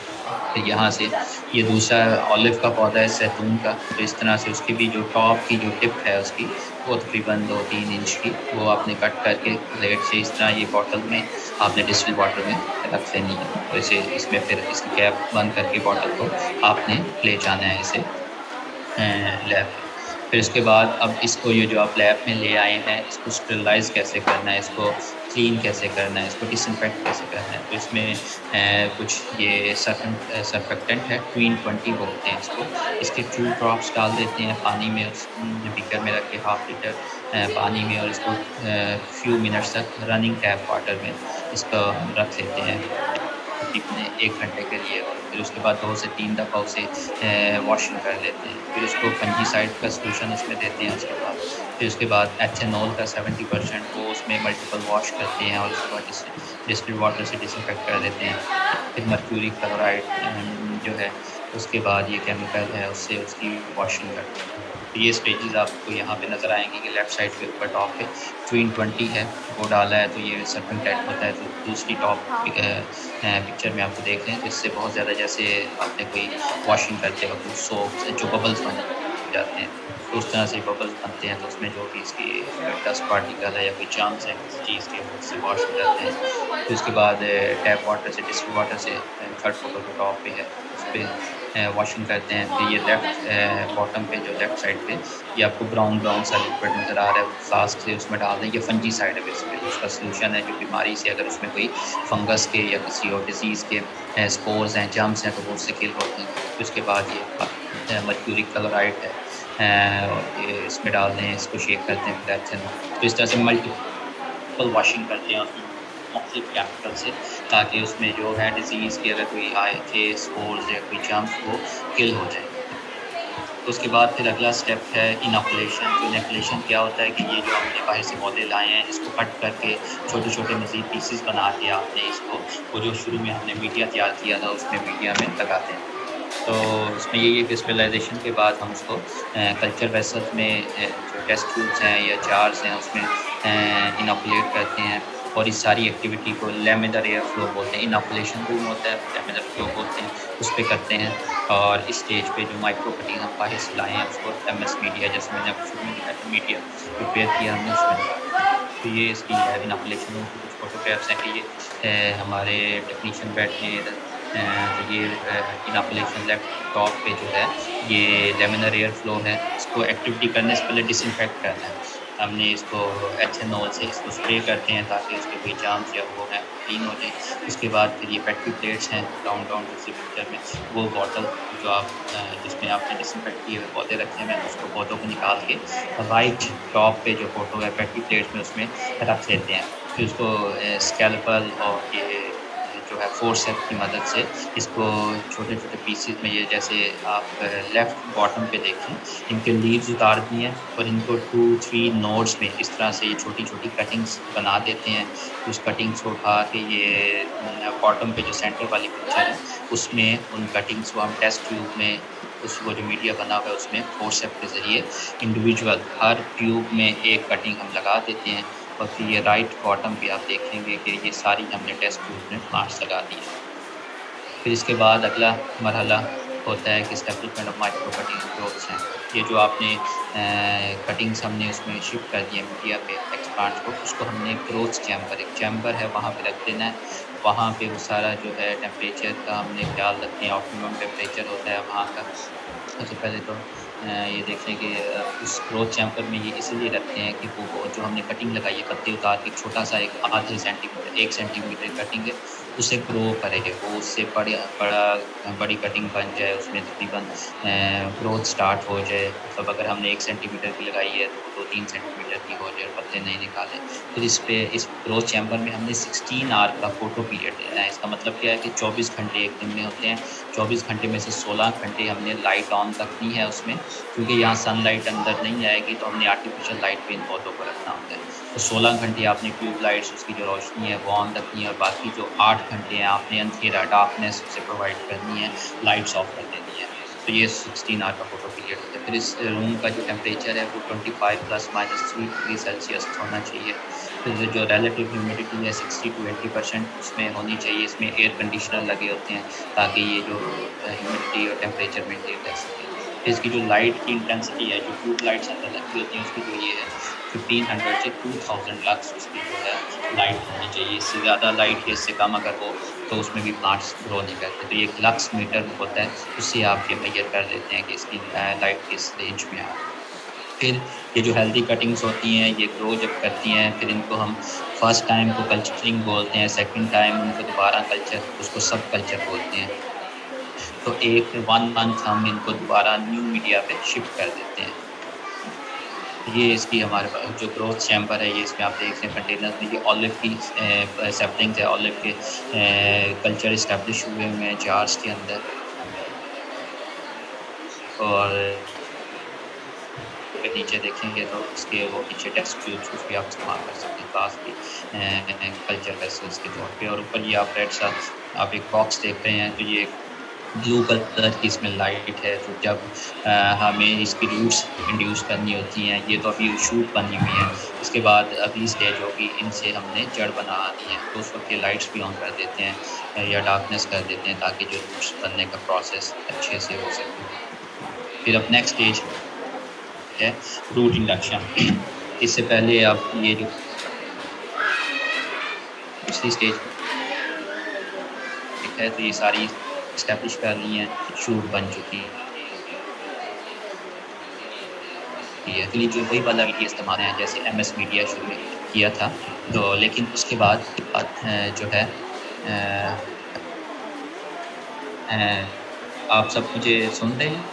तो यहाँ से ये दूसरा ऑलिव का पौधा है जैतून का, तो इस तरह से उसकी भी जो टॉप की जो टिप है उसकी वो तकरीबन 2-3 इंच की, वो आपने कट करके प्लेट से इस तरह ये बॉटल में आपने डिस्टिल वाटर में रख लेनी है। तो इसे इसमें फिर इसकी कैप बंद करके बॉटल को आपने ले जाना है इसे लैब। फिर इसके बाद अब इसको ये जो आप लैब में ले आए हैं इसको स्टरलाइज़ कैसे करना है, इसको क्लीन कैसे करना है, इसको डिसइंफेक्ट कैसे करना है। तो इसमें कुछ ये सर्फेक्टेंट है, क्वीन 20 बोलते हैं इसको, इसके 2 ड्रॉप्स डाल देते हैं पानी में, उस बीकर में रख के 1/2 लीटर पानी में, और इसको फ्यू मिनट्स तक रनिंग टैप वाटर में इसको रख लेते हैं तकरीबन 1 घंटे के लिए। और फिर उसके बाद 2 से 3 दफ़ा उसे वॉशिंग कर लेते हैं। फिर उसको फंजीसाइड का सोल्यूशन उसमें देते हैं। उसके बाद फिर उसके बाद एथेनॉल का 70% वो उसमें मल्टीपल वॉश करते हैं और उसके बाद इसे डिस्टिल्ड वाटर से डिसइंफेक्ट कर देते हैं। फिर मर्क्यूरी क्लोराइड जो है उसके बाद ये केमिकल है उससे उसकी वॉशिंग करते हैं। तो ये स्टेजेस आपको यहाँ पे नज़र आएंगे कि लेफ़्ट साइड पे ऊपर टॉप पे क्वीन 20 है वो डाला है, तो ये सर्फेक्टेंट होता है। तो दूसरी टॉप पिक्चर में आपको देख लें, तो इससे बहुत ज़्यादा जैसे आपने कोई वॉशिंग करते वक्त सोप जो बबल्स बन जाते हैं, तो उस तरह से बबल्स बनते हैं, तो उसमें जो भी इसकी डस्ट पार्टिकल है या कोई जर्म्स है किसी चीज़ के उससे वॉश हो जाते हैं। फिर उसके बाद टैप वाटर से डिस्टिल्ड वाटर से थर्ड फोटो के टॉप पे है उस पर वॉशिंग करते हैं। फिर ये लेफ़्ट बॉटम पे जो लेफ़्ट साइड पे ये आपको ब्राउन सा लिक्विड नज़र आ रहा है, फ्लास्क से उसमें डाल दें। ये फंजीसाइड है बेसिकली, उसका सलूशन है जो बीमारी से अगर उसमें कोई फंगस के या किसी और डिजीज़ के स्पोर्स हैं, जर्म्स हैं, तो वो उससे किल होते हैं। फिर उसके बाद ये मर्क्यूरी क्लोराइड है और ये इसमें डाल दें, इसको शेक करते हैं फिर तो इस तरह से मल्टीपल वॉशिंग करते हैं उसमें मुख्तलिफ केमिकल से, ताकि उसमें जो है डिज़ीज़ के अगर कोई आए थे स्पोर्स या कोई जर्म्स वो किल हो जाए। तो उसके बाद फिर अगला स्टेप है इनोकुलेशन। तो इनोकुलेशन क्या होता है कि ये जो हमने बाहर से पौधे लाए हैं इसको कट करके छोटे छोटे मज़ीद पीसेस बना के आपने इसको वो जो शुरू में हमने मीडिया तैयार किया था उसमें मीडिया में लगाते हैं। तो इसमें यही है कि स्टेलाइजेशन के बाद हम उसको कल्चर वेसल में जो टेस्ट ट्यूब्स हैं या जार्स हैं उसमें इनोकुलेट करते हैं। और इस सारी एक्टिविटी को लैमिनर एयर फ्लो बोलते हैं। इनोकुलेशन रूम होता है, लैमिनर फ्लो बोलते हैं, उस पर करते हैं। और इस स्टेज पे जो माइक्रो कटिंग हम बाहर से लाए हैं उसको MS मीडिया, जैसे मैंने आपको शुरू में दिखाया था, मीडिया प्रिपेयर किया हमने उसमें। तो ये इसकी इनोकुलेशन रूम की कुछ फोटोग्राफ्स हैं कि ये हमारे टेक्नीशियन बैठे हैं इधर। तो ये इनोकुलेशन लेफ्ट टॉप पे जो है ये लैमिनर एयर फ्लो है। इसको एक्टिविटी करने से पहले डिसइंफेक्ट करना है हमने, इसको एथेनॉल से इसको स्प्रे करते हैं ताकि उसके कोई जर्म्स या वो है क्लीन हो जाए। उसके बाद फिर ये पेट्री प्लेट्स हैं डाउन दूसरी पिक्चर में, वो बॉटल जो आप जिसमें आपने डिसइंफेक्ट किए हुए पौधे रखे हैं उसको पौधों को निकाल के राइट टॉप पे जो फोटो है पेट्री प्लेट्स में उसमें रख लेते हैं। फिर उसको स्कैल्पल और ये जो जो है फोर्सेप की मदद से इसको छोटे छोटे पीसेस में, ये जैसे आप लेफ़्ट बॉटम पे देखें, इनके लीव्स उतार दिए हैं और इनको 2-3 नोड्स में इस तरह से ये छोटी-छोटी कटिंग्स बना देते हैं। उस कटिंग्स को उठा के ये बॉटम पे जो सेंटर वाली पिक्चर है, उसमें उन कटिंग्स को हम टेस्ट ट्यूब में, उसको जो मीडिया बना हुआ है उसमें फोर्सेप के ज़रिए इंडिविजुअल हर ट्यूब में एक कटिंग हम लगा देते हैं। और फिर ये राइट बॉटम पे आप देखेंगे कि ये सारी हमने टेस्ट ट्यूब में प्लांट्स लगा दिए। फिर इसके बाद अगला मरहला होता है कि establishment of micro cutting growths हैं। ये जो आपने कटिंग्स हमने उसमें शिफ्ट कर दिया मीडिया पे एक्सप्लांट को, उसको हमने ग्रोथ चैम्बर, एक चैम्बर है वहाँ पे रख देना है। वहाँ पे वो सारा जो है टेम्परेचर का हमने ख्याल रखते हैं, ऑप्टिमम टेम्परेचर होता है वहाँ का। सबसे पहले तो ये देखें कि उस ग्रोथ चैम्बर में ये इसलिए रखते हैं कि वो जो हमने कटिंग लगाई है, पत्ते उतार के छोटा सा एक आधे सेंटीमीटर 1 सेंटीमीटर कटिंग है, उसे ग्रो करेंगे, वो उससे बड़ी कटिंग बन जाए, उसमें तकरीबन ग्रोथ स्टार्ट हो जाए। मतलब अगर हमने 1 सेंटीमीटर की लगाई है तो 2-3 सेंटीमीटर की हो जाए, पत्ते नहीं निकाले। फिर इस ग्रोथ चैम्बर में हमने 16 आवर का फोटो पीरियड देना है। इसका मतलब क्या है कि 24 घंटे एक दिन में होते हैं। 24 घंटे में से 16 घंटे हमने लाइट ऑन रखनी है उसमें, क्योंकि यहाँ सनलाइट अंदर नहीं आएगी, तो हमने आर्टिफिशियल लाइट पे इन पौधों को रखना होता है। तो 16 घंटे आपने ट्यूब लाइट्स, उसकी जो रोशनी है वो ऑन रखनी है, और बाकी जो 8 घंटे हैं आपने अंधेरा, डार्कनेस उसे प्रोवाइड करनी है, लाइट्स ऑफ कर देनी है। तो ये 16 आवर का फोटो पीरियड होता है। फिर इस रूम का जो टेम्परेचर है वो 25 ±3 डिग्री सेल्सियस होना चाहिए। फिर जो रिलेटिव ह्यूमिडिटी है 60 to 80% उसमें होनी चाहिए। इसमें एयर कंडीशनर लगे होते हैं ताकि ये जो ह्यूमिडिटी और टेम्परेचर मेंटेन कर सकें। फिर इसकी जो लाइट की इंटेंसिटी है, जो ट्यूब लाइट्स अंदर लगी होती हैं, उसकी जो ये है 1500 से 2000 लक्स उसकी जो है लाइट होनी चाहिए। इससे ज़्यादा लाइट या इससे कम अगर हो तो उसमें भी प्लांट्स ग्रो नहीं करते। तो ये लक्स मीटर होता है, उससे आप ये मेजर कर लेते हैं कि इसकी लाइट किस रेंज में है। फिर ये जो हेल्दी कटिंग्स होती हैं ये ग्रो जब करती हैं, फिर इनको हम फर्स्ट टाइम को कल्चरिंग बोलते हैं, सेकंड टाइम उनको दोबारा कल्चर, उसको सब कल्चर बोलते हैं। तो 1 मंथ हम इनको दोबारा न्यू मीडिया पे शिफ्ट कर देते हैं। ये इसकी हमारे पास जो ग्रोथ चैम्बर है, ये इसमें आप देख रहे हैं कंटेनर में ये ऑलिव की सैपलिंग्स है, ऑलिव के कल्चर इस्टेब्लिश हुए हैं जार्स के अंदर। और नीचे देखेंगे तो इसके वो पीछे टेस्ट ट्यूब्स कुछ भी आप इस्तेमाल कर सकते हैं क्लास की कल्चर वेसल्स के तौर पे। और ऊपर ये आप रेड सा आप एक बॉक्स देख रहे हैं, तो ये ब्लू कलर की इसमें लाइट है, तो जब हमें इसकी रूट्स इंड्यूस करनी होती हैं, ये तो अभी शूट बनी हुई है, इसके बाद अगली स्टेज होगी इनसे हमने जड़ बना दी है, तो उस वक्त ये लाइट्स भी ऑन कर देते हैं या डार्कनेस कर देते हैं ताकि जो रूट्स बनने का प्रोसेस अच्छे से हो सके। फिर अब नेक्स्ट स्टेज है रूट इंडक्शन। इससे पहले आप ये जो दूसरी स्टेज है, तो ये सारी इस्टेब्लिश कर ली हैं, शूट बन चुकी है। जो वही वाला मीडिया इस्तेमाल है जैसे MS मीडिया शुरू में किया था, तो लेकिन उसके बाद जो है आप सब मुझे सुन रहे हैं?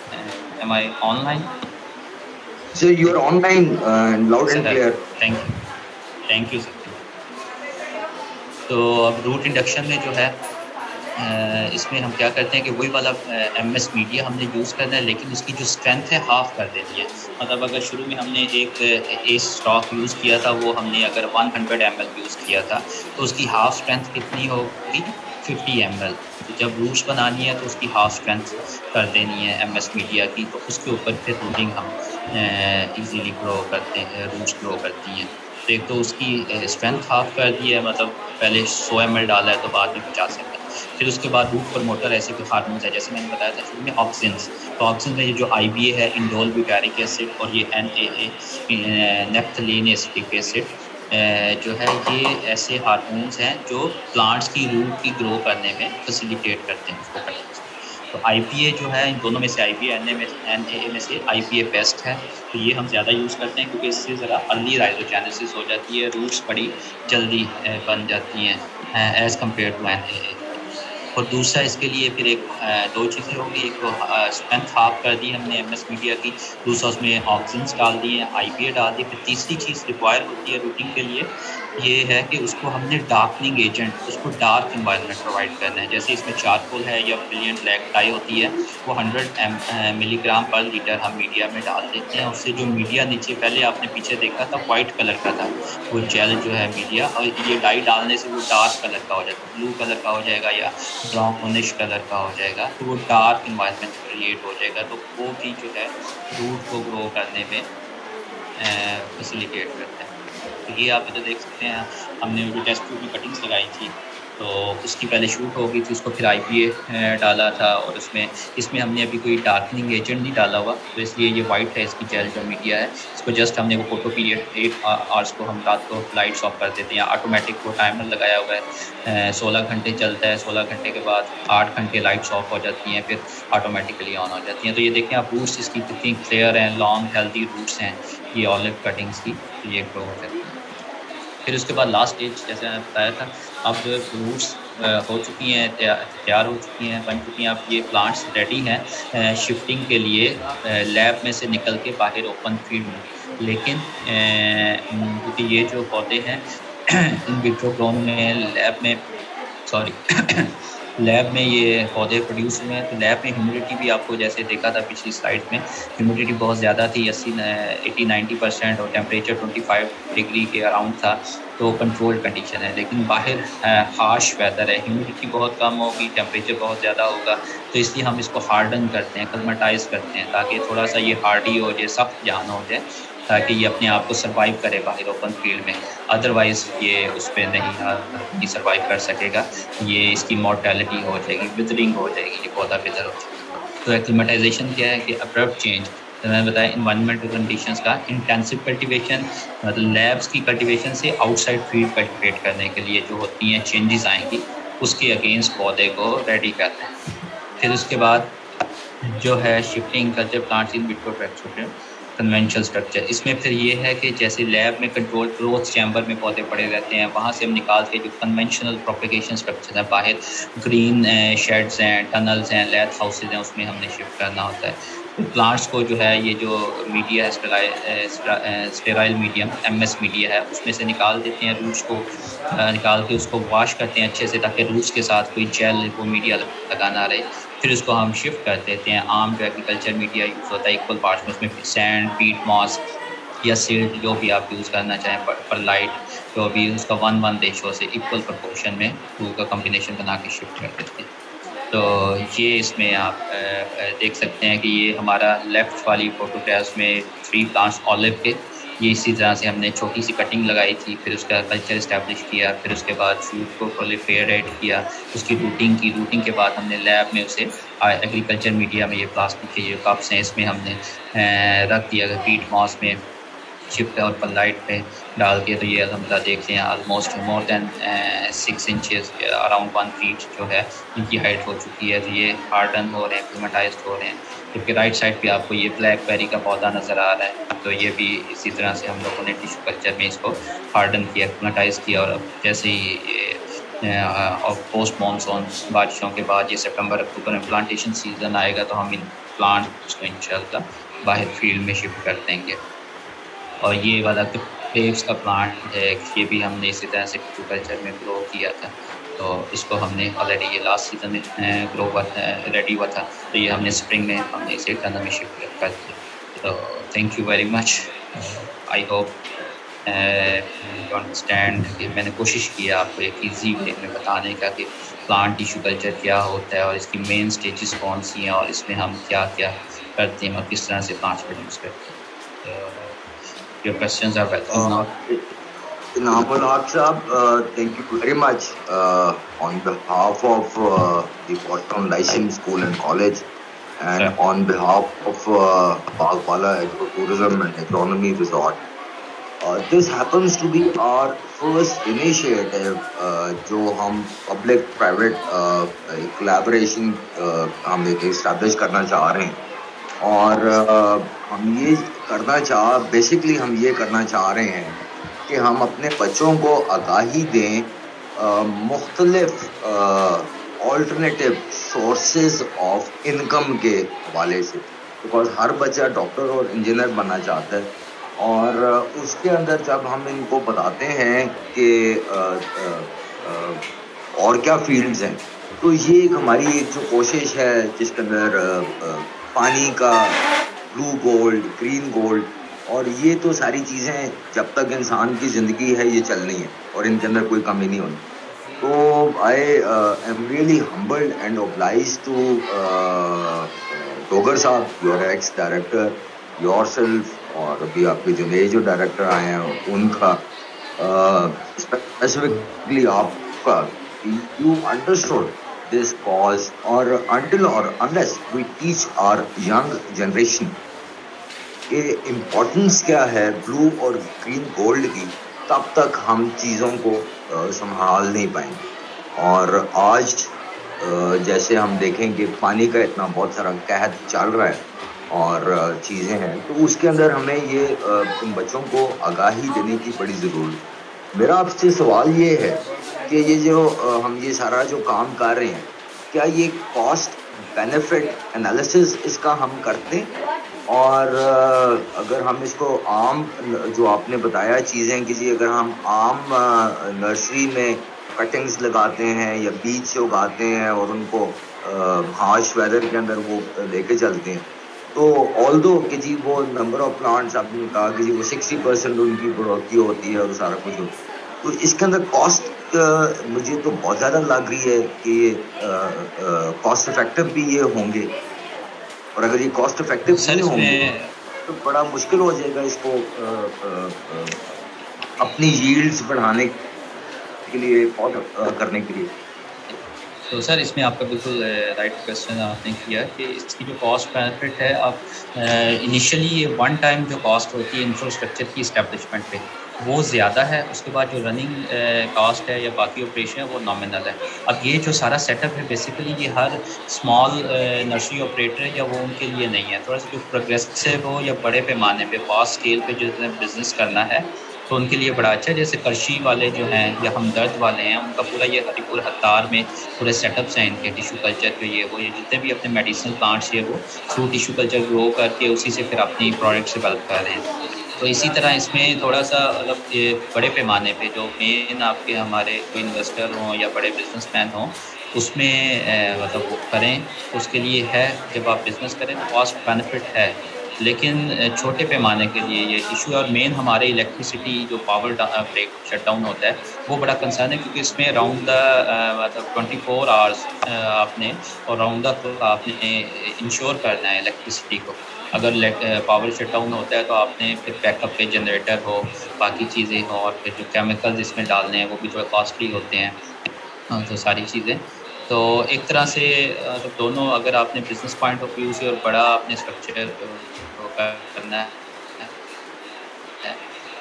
Am I online? So you're online, loud and clear. Thank you sir. तो अब रूट इंडक्शन में जो है इसमें हम क्या करते हैं कि वही वाला MS मीडिया हमने यूज़ करना है, लेकिन उसकी जो स्ट्रेंथ है हाफ़ कर देनी है। मतलब अगर शुरू में हमने एक स्टॉक यूज़ किया था, वो हमने अगर 100 ml यूज़ किया था, तो उसकी हाफ़ स्ट्रेंथ कितनी होगी? 50 ml। तो जब रूट्स बनानी है तो उसकी हाफ़ स्ट्रेंथ कर देनी है MS मीडिया की, तो उसके ऊपर फिर रूटिंग हम ईज़िली ग्रो करते हैं, रूट्स ग्रो करती हैं। तो एक तो उसकी स्ट्रेंथ हाफ़ कर दी है, मतलब पहले 100 ml डाला है तो बाद में 50 ml। फिर उसके बाद रूट प्रमोटर ऐसे कोई हार्मोन्स है, जैसे मैंने बताया था शुरू में ऑक्सिन्स। तो ऑक्सिन में ये जो IBA है, इंडोल ब्यूटारिक एसिड, और ये NAA नेफ्थलीन एसिटिक एसिड जो है, ये ऐसे हार्मोन्स हैं जो प्लांट्स की रूट की ग्रो करने में फैसिलिटेट करते हैं उसको करने से। तो IPA जो है, इन दोनों में से IPA NAA में से IPA बेस्ट है। तो ये हम ज़्यादा यूज़ करते हैं क्योंकि इससे ज़रा अर्ली राइजोजेनेसिस हो जाती है, रूट्स बड़ी जल्दी बन जाती हैं एज़ कम्पेयर टू NAA। और दूसरा इसके लिए फिर दो चीज़ें होंगी, एक तो स्ट्रेंथ हाफ कर दी हमने MS मीडिया की, दूसरा उसमें ऑक्सिन्स डाल दिए, IPA डाल दी। फिर तीसरी चीज़ रिक्वायर होती है रूटिंग के लिए, ये है कि उसको हमने डार्कनिंग एजेंट, उसको डार्क इन्वायरमेंट प्रोवाइड करना है। जैसे इसमें चारकोल है या ब्रिलियंट ब्लैक डाई होती है, वो 100 मिलीग्राम पर लीटर हम मीडिया में डाल देते हैं। उससे जो मीडिया नीचे पहले आपने पीछे देखा था वाइट कलर का था, वो जेल जो है मीडिया, और ये डाई डालने से वो डार्क कलर का हो जाएगा, ब्लू कलर का हो जाएगा या ब्राउनिश कलर का हो जाएगा, तो वो डार्क इन्वायरमेंट क्रिएट हो जाएगा। तो वो भी जो है रूट को ग्रो करने में फैसिलिटेट करता है। तो ये आप इधर देख सकते हैं, हमने जो टेस्ट ट्यूब की कटिंग्स लगाई थी तो उसकी पहले शूट हो गई थी, उसको फिर IPA डाला था, और इसमें हमने अभी कोई डार्कनिंग एजेंट नहीं डाला हुआ, तो इसलिए ये वाइट है इसकी जेल जो मीडिया है। इसको जस्ट हमने वो फोटो पीरियड 8 आवर्स को हम रात को लाइट्स ऑफ कर देते हैं। ऑटोमेटिक वो टाइमर लगाया हुआ है, 16 घंटे चलता है। 16 घंटे के बाद 8 घंटे लाइट्स ऑफ हो जाती हैं, फिर ऑटोमेटिकली ऑन हो जाती हैं। तो ये देखें आप, रूट्स इसकी कितनी क्लियर हैं, लॉन्ग हेल्दी रूट्स हैं ये ऑलिव कटिंग्स की, तो ये ग्रो करती हैं। फिर उसके बाद लास्ट स्टेज जैसे मैंने बताया था, अब जो रूट्स हो चुकी हैं, तैयार हो चुकी हैं, बन चुकी हैं, अब ये प्लांट्स रेडी हैं शिफ्टिंग के लिए लैब में से निकल के बाहर ओपन फील्ड में। लेकिन क्योंकि ये जो पौधे हैं इन विट्रो ग्रोन में लैब में ये पौधे प्रोड्यूस हुए हैं, तो लैब में ह्यूमिडिटी भी आपको जैसे देखा था पिछली स्लाइड में, ह्यूमिडिटी बहुत ज़्यादा थी, 80-90%, और टेम्परेचर 25 डिग्री के अराउंड था, तो कंट्रोल्ड कंडीशन है। लेकिन बाहर हार्श वेदर है, ह्यूमिडिटी बहुत कम होगी, टेम्परेचर बहुत ज़्यादा होगा, तो इसलिए हम इसको हार्डन करते हैं, क्लेमेटाइज करते हैं, ताकि थोड़ा सा ये हार्डी हो जाए, सख्त जान हो जाए, ताकि ये अपने आप को सर्वाइव करे बाहर ओपन फील्ड में। अदरवाइज़ ये उस पर नहीं सर्वाइव कर सकेगा, ये इसकी मॉर्टेलिटी हो जाएगी, विदरिंग हो जाएगी, ये पौधा विदर हो जाएगा। तो एक्लिमेटाइजेशन क्या है कि अब्रप्ट चेंज, तो मैंने बताया इन्वायरमेंटल कंडीशंस का। इंटेंसिव कल्टीवेशन मतलब लैब्स की कल्टीवेशन से आउटसाइड फील्ड कल्टिवेट करने के लिए जो होती हैं चेंजेस आएंगी, उसके अगेंस्ट पौधे को रेडी करते हैं। फिर उसके बाद जो है shifting culture plants in vitro ट्रैक्चर कन्वेंशनल स्ट्रक्चर, इसमें फिर ये है कि जैसे लैब में कंट्रोल ग्रोथ चैम्बर में पौधे पड़े रहते हैं, वहाँ से हम निकाल के जो कन्वेंशनल प्रोपेगेशन स्ट्रक्चर है, बाहर ग्रीन शेड्स हैं, टनल्स हैं, लैथ हाउसेज हैं, उसमें हमने शिफ्ट करना होता है। तो प्लांट्स को जो है ये जो मीडिया है स्टेराइल मीडियम MS मीडिया है, उसमें से निकाल देते हैं रूट्स को, निकाल के उसको वॉश करते हैं अच्छे से, ताकि रूट्स के साथ कोई जेल वो मीडिया लगाना रहे। फिर उसको हम शिफ्ट कर देते हैं। आम जो एग्रीकल्चर मीडिया यूज़ होता है इक्वल पार्ट्स में, उसमें सैंड, पीट मॉस या सिल्ट जो भी आप यूज़ करना चाहें, पर लाइट जो भी उसका 1:1 रेशो से इक्वल प्रोपोर्शन में टू का कॉम्बिनेशन बना के शिफ्ट कर देते हैं। तो ये इसमें आप देख सकते हैं कि ये हमारा लेफ़्ट वाली फोटोग्राफ्स में 3 प्लांट्स ऑलिव के, ये इसी तरह से हमने छोटी सी कटिंग लगाई थी, फिर उसका कल्चर इस्टेब्लिश किया, फिर उसके बाद शूट को प्रोलिफेरेट किया, उसकी रूटिंग की। रूटिंग के बाद हमने लैब में उसे एग्रीकल्चर मीडिया में, ये प्लास्टिक के जो कप्स हैं इसमें हमने रख दिया, पीट मॉस में शिफ्ट और पलाइट पे डाल के। तो ये अलहमदिल्ला देखते हैं almost more than 6 inches, around 1 feet जो है इनकी हाइट हो चुकी है। तो ये हार्डन हो रहे हैं, एक्लिमेटाइज्ड हो रहे हैं। जबकि राइट साइड पे आपको ये ब्लैकबेरी का पौधा नज़र आ रहा है, तो ये भी इसी तरह से हम लोगों ने टिश्यू कल्चर में इसको हार्डन किया, एक्लिमेटाइज किया। और अब जैसे ही और पोस्ट मानसून बारिशों के बाद ये सितंबर अक्टूबर में प्लांटेशन सीज़न आएगा, तो हम इन प्लांट्स को इंशाल्लाह बाहर फील्ड में शिफ्ट कर देंगे। और ये वाला तो ग्रेप्स का प्लांट है, ये भी हमने इसी तरह से टिश्यू कल्चर में ग्रो किया था, तो इसको हमने ऑलरेडी ये लास्ट सीज़न में ग्रो हुआ था, रेडी हुआ था, तो ये हमने स्प्रिंग में हमने इसे टनल में शिफ्ट कर दिया। तो thank you very much. I hope you understand कि मैंने कोशिश किया आपको एक ईजी वे में बताने का कि प्लांट टिश्यू कल्चर क्या होता है और इसकी मेन स्टेजेस कौन सी हैं और इसमें हम क्या क्या करते हैं और किस तरह से प्लांट्स प्रोड्यूस करते हैं। तो your questions are welcome now. Namal Haq Saab, thank you very much on behalf of the Boston Lyceum School and College and on behalf of Bagwala Agro-Tourism and Agronomy Resort. This happens to be our first initiative जो हम public private collaboration हम establish करना चाह रहे हैं। और हम ये basically हम ये करना चाह रहे हैं कि हम अपने बच्चों को आगाही दें मुख्तलिफ ऑल्टरनेटिव सोर्सेज ऑफ इनकम के हवाले से, बिकॉज हर बच्चा डॉक्टर और इंजीनियर बनना चाहता है, और उसके अंदर जब हम इनको बताते हैं कि और क्या फील्ड्स हैं, तो ये एक हमारी एक जो कोशिश है जिसके अंदर पानी का ब्लू गोल्ड, ग्रीन गोल्ड, और ये तो सारी चीज़ें जब तक इंसान की ज़िंदगी है ये चलनी है और इनके अंदर कोई कमी नहीं होनी। तो I am really humbled and obliged to Dogar साहब, योर एक्स डायरेक्टर, योरसेल्फ, और अभी आपके जो नए जो डायरेक्टर आए हैं उनका, स्पेसिफिकली आपका, you understood this cause, or until or unless we teach our young generation कि इम्पोर्टेंस क्या है ब्लू और ग्रीन गोल्ड की, तब तक हम चीज़ों को संभाल नहीं पाएंगे। और आज जैसे हम देखें कि पानी का इतना बहुत सारा कहत चल रहा है और चीज़ें हैं, तो उसके अंदर हमें ये इन बच्चों को आगाही देने की बड़ी ज़रूरत है। मेरा आपसे सवाल ये है कि ये जो हम ये सारा जो काम कर रहे हैं, क्या ये कॉस्ट बेनिफिट एनालिसिस इसका हम करते हैं? और अगर हम इसको आम जो आपने बताया चीज़ें कि जी अगर हम आम नर्सरी में कटिंग्स लगाते हैं या बीज से उगाते हैं और उनको हार्श वेदर के अंदर वो लेके चलते हैं, तो ऑल्दो कि जी वो नंबर ऑफ प्लांट्स आपने कहा कि जी वो 60% उनकी बढ़ोतरी होती है और सारा कुछ होता है, तो इसके अंदर कॉस्ट मुझे तो बहुत ज़्यादा लग रही है कि ये कॉस्ट इफेक्टिव भी ये होंगे, और अगर ये कॉस्ट इफेक्टिव नहीं होंगे तो बड़ा मुश्किल हो जाएगा इसको अपनी यील्ड्स बढ़ाने के लिए और करने के लिए। तो सर इसमें आपका बिल्कुल राइट क्वेश्चन आपने किया कि इसकी जो कॉस्ट बेनिफिट है, आप इनिशियली ये वन टाइम जो कॉस्ट होती है इंफ्रास्ट्रक्चर की इस्टेब्लिशमेंट पे वो ज़्यादा है, उसके बाद जो रनिंग कॉस्ट है या बाकी ऑपरेशन है वो नॉमिनल है। अब ये जो सारा सेटअप है बेसिकली ये हर स्मॉल नर्सरी ऑपरेटर या वो उनके लिए नहीं है, थोड़ा सा जो प्रोग्रेसिव हो या बड़े पैमाने पे फास्ट स्केल पे जो बिज़नेस करना है तो उनके लिए बड़ा अच्छा है। जैसे करशी वाले जो हैं या हमदर्द वाले हैं, उनका पूरा ये हरीपुर हत्तार में पूरे सेटअप्स हैं इनके टिशू कल्चर के, ये जितने भी अपने मेडिसिनल प्लांट्स ये वो थ्रू टिशू कल्चर ग्रो करके उसी से फिर अपनी प्रोडक्ट्स डेवलप कर रहे हैं। तो इसी तरह इसमें थोड़ा सा मतलब ये बड़े पैमाने पे जो मेन आपके हमारे कोई इन्वेस्टर हों या बड़े बिजनेसमैन हों उसमें मतलब वो करें, उसके लिए है जब आप बिज़नेस करें तो कॉस्ट बेनिफिट है। लेकिन छोटे पैमाने के लिए ये इशू है, और मेन हमारे इलेक्ट्रिसिटी जो पावर ब्रेक शटडाउन होता है वो बड़ा कंसर्न है, क्योंकि इसमें राउंड द मतलब 24 आवर्स आपने और राउंड द आपने इंश्योर करना है इलेक्ट्रिसिटी को। अगर पावर शटडाउन होता है तो आपने फिर बैकअप पे जनरेटर हो, बाकी चीज़ें हो, और फिर जो केमिकल्स इसमें डालने हैं वो भी थोड़े कॉस्टली होते हैं। तो सारी चीज़ें तो एक तरह से तो दोनों अगर आपने बिजनेस पॉइंट ऑफ व्यू से और बड़ा आपने स्ट्रक्चर करना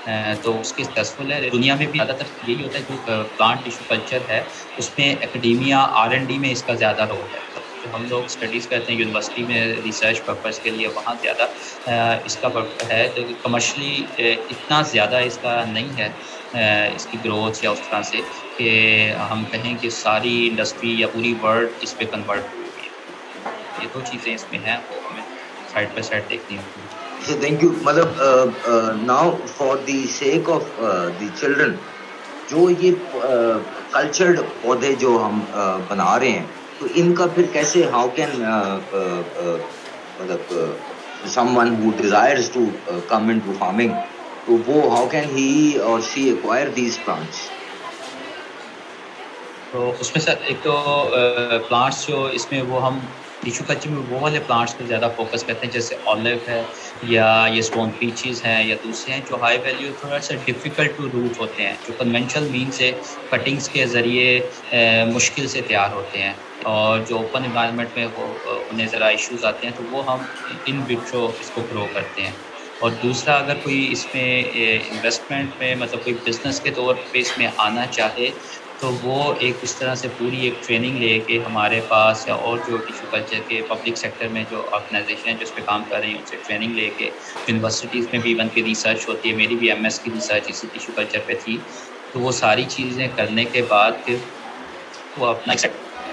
है तो उसकी सक्सेसफुल है। दुनिया में भी ज़्यादातर यही होता है जो प्लांट टिश्यू कल्चर है उसमें एकेडेमिया R&D में इसका ज़्यादा रोल है। तो हम लोग स्टडीज़ करते हैं यूनिवर्सिटी में रिसर्च पर्पज़ के लिए, वहाँ ज़्यादा इसका है, जो कमर्शली इतना ज़्यादा इसका नहीं है इसकी ग्रोथ या उस तरह से कि हम कहें कि सारी इंडस्ट्री या पूरी वर्ल्ड इस पे कन्वर्ट हुई है। ये दो चीज़ें इसमें हैं वो हमें साइड बाय साइड देखनी होगी। So thank you। मतलब now for the sake of the children, जो ये कल्चर्ड पौधे जो हम बना रहे हैं तो इनका फिर कैसे how can मतलब someone who desires to come into farming, तो वो how can he or she acquire these plants? तो उसमें सर एक तो प्लांट्स जो इसमें वो हम टिश्यू कल्चर में वो वाले प्लांट्स पर ज़्यादा फोकस करते हैं, जैसे ऑलिव है या ये स्टोन पीचेस हैं या दूसरे हैं जो हाई वैल्यू थोड़ा सा डिफ़िकल्ट टू रूट होते हैं, जो कन्वेंशनल मीन से कटिंग्स के ज़रिए मुश्किल से तैयार होते हैं, और जो ओपन इन्वायरमेंट में वो उन्हें ज़रा इश्यूज़ आते हैं तो वो हम इन विट्रो इसको ग्रो करते हैं। और दूसरा अगर कोई इसमें इन्वेस्टमेंट में मतलब कोई बिज़नेस के तौर पे इसमें आना चाहे तो वो एक इस तरह से पूरी एक ट्रेनिंग ले के हमारे पास या और जो टिश्यू कल्चर के पब्लिक सेक्टर में जो ऑर्गेनाइजेशन है जो इस पर काम कर रही हैं उनसे ट्रेनिंग ले के, यूनिवर्सिटीज़ में भी इवन की रिसर्च होती है, मेरी भी MS की रिसर्च इसी टिश्यू कल्चर पे थी, तो वो सारी चीज़ें करने के बाद फिर वो अपना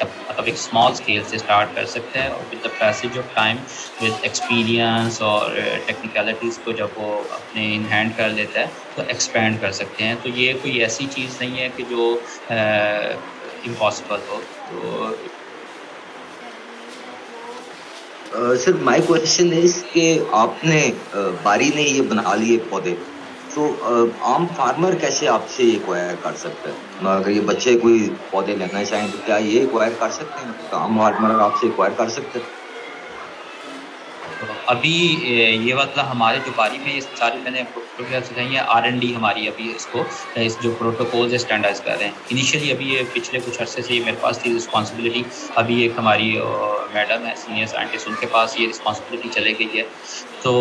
मतलब एक स्मॉल स्केल से स्टार्ट कर सकते हैं, और with the passage of time, with experience और टेक्निकलिटीज़ को जब वो अपने इन हैंड कर लेता है तो एक्सपेंड कर सकते हैं। तो ये कोई ऐसी चीज़ नहीं है कि जो इम्पॉसिबल हो। तो सर माय क्वेश्चन इज कि आपने बारी ने ये बना लिए पौधे, तो आम फार्मर कैसे आपसे ये एक्वायर कर सकता है? अगर ये बच्चे कोई पौधे लेना चाहें तो क्या ये एक्वायर कर सकते हैं? तो आम फार्मर आपसे एक्वायर कर सकते हैं? अभी ये मतलब हमारे जो बारी में ये सारी मैंने प्रोग्राम सिखाई है, R&D हमारी अभी इसको इस जो प्रोटोकॉल्स स्टैंडर्डाइज कर रहे हैं। इनिशियली अभी ये पिछले कुछ अरसे से ये मेरे पास थी रिस्पांसिबिलिटी, अभी एक हमारी मैडम है सीनियर साइंटिस्ट, उनके पास ये रिस्पांसिबिलिटी चले गई है। तो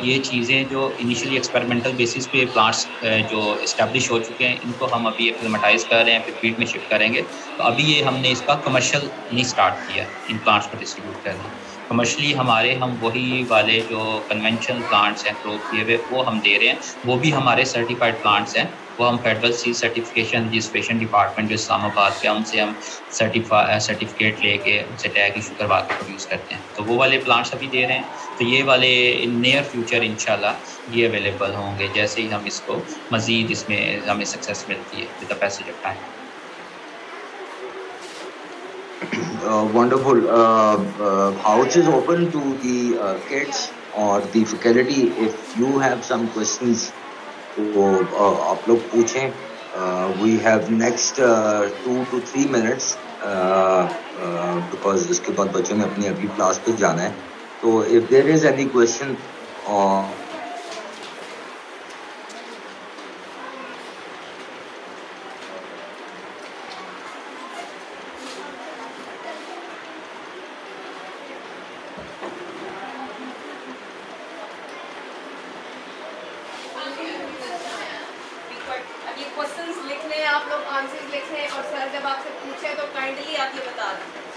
ये चीज़ें जो इनिशियली एक्सपेरिमेंटल बेसिस पे प्लांट्स जो इस्टेब्लिश हो चुके हैं, इनको हम अभी एक्लेमेटाइज कर रहे हैं, फिर फील्ड में शिफ्ट करेंगे। तो अभी ये हमने इसका कमर्शियल नहीं स्टार्ट किया इन प्लांट्स को डिस्ट्रीब्यूट करना। कमर्शली हमारे हम वही वाले जो कन्वेंशनल प्लांट्स हैं ग्रो किए हुए वो हम दे रहे हैं, वो भी हमारे सर्टिफाइड प्लांट्स हैं। वो हम federal seed certification registration department जो इस्लामाबाद के, हमसे हम सर्टिफिकेट लेके उनसे टैग इशू करवा के प्रोड्यूस करते हैं। तो वो वाले प्लांट्स अभी दे रहे हैं। तो ये वाले इन नियर फ्यूचर इंशाल्लाह ये अवेलेबल होंगे, जैसे ही हम इसको मज़ीद इसमें हमें सक्सेस मिलती है with the passage of time. Wonderful. House is open to the kids or the faculty. If you have some questions, तो आप लोग पूछें। We have next 2 to 3 minutes because इसके बाद बच्चों ने अपनी अगली क्लास पे जाना है। तो if there is any question questions लिख लें आप लोग, आंसर्स लिख लें, और सर जब आपसे पूछे तो काइंडली आप ये बता दें।